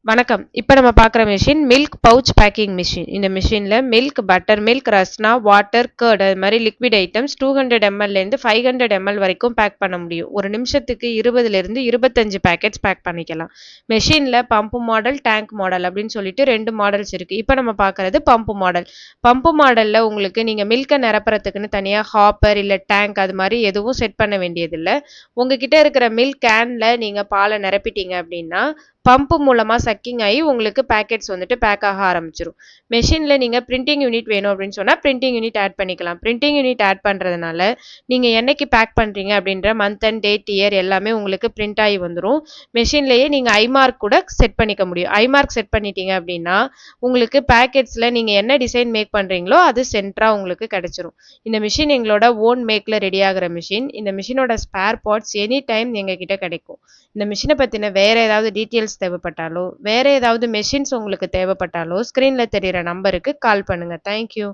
வணக்கம். இப்ப நம்ம பார்க்குற machine milk pouch packing machine. இந்த மெஷின்ல milk, buttermilk, Rasna, water, curd அது மாரி லிக்விட் ஐட்டம்ஸ் 200 mlலேருந்து 500 ml வரைக்கும் பேக் பண்ண முடியும். ஒரு நிமிஷத்துக்கு 20லிருந்து 25 பேக்கெட்ஸ் பேக் பண்ணிக்கலாம். மெஷின்ல பம்ப் மாடல், டேங்க் மாடல் அப்படின்னு சொல்லிட்டு 2 மாடல்ஸ் இருக்கு. இப்ப நம்ம பார்க்குறது பம்ப் மாடல். பம்ப் மாடல்ல உங்களுக்கு நீங்க மில்க்க நிரப்புறதுக்குன்னு தனியா ஹாப்பர் இல்ல டேங்க் அது மாரி எதுவும் செட் பண்ண வேண்டியதில்ல. உங்ககிட்ட இருக்கிற மில்க் கேன்ல நீங்க பால நிரப்பிட்டீங்க அப்படின்னா, பம்ப் மூலமா சக்கிங் ஆகி உங்களுக்கு பேக்கெட்ஸ் வந்துட்டு பேக் ஆக ஆரம்பிச்சிரும். மெஷின்ல நீங்க பிரிண்டிங் யூனிட் வேணும் அப்படின்னு சொன்னா பிரிண்டிங் யூனிட் ஆட் பண்ணிக்கலாம். பிரிண்டிங் யூனிட் ஆட் பண்றதுனால நீங்க என்னைக்கு பேக் பண்றீங்க அப்படின்ற மந்த் அண்ட் டேட் இயர் எல்லாமே உங்களுக்கு பிரிண்ட் ஆகி வந்துரும். மெஷின்லயே நீங்க ஐமார்க் கூட செட் பண்ணிக்க முடியும். ஐமார்க் செட் பண்ணிட்டீங்க அப்படின்னா உங்களுக்கு பேக்கெட்ஸ்ல நீங்க என்ன டிசைன் மேக் பண்றீங்களோ அது சென்டரா உங்களுக்கு கிடைச்சிரும். இந்த மிஷின் எங்களோட ஓன் மேக்ல ரெடி ஆகுற மிஷின். இந்த மிஷினோட ஸ்பேர் பார்ட்ஸ் எனி டைம் எங்க கிட்ட கிடைக்கும். இந்த மிஷினை பத்தின வேற ஏதாவது டீட்டெயில்ஸ் தேவைப்பட்டாலோ வேற ஏதாவது மெஷின்ஸ் உங்களுக்கு தேவைப்பட்டாலோ ஸ்கிரீன்ல தெரியிற நம்பருக்கு கால் பண்ணுங்க. தேங்க்யூ.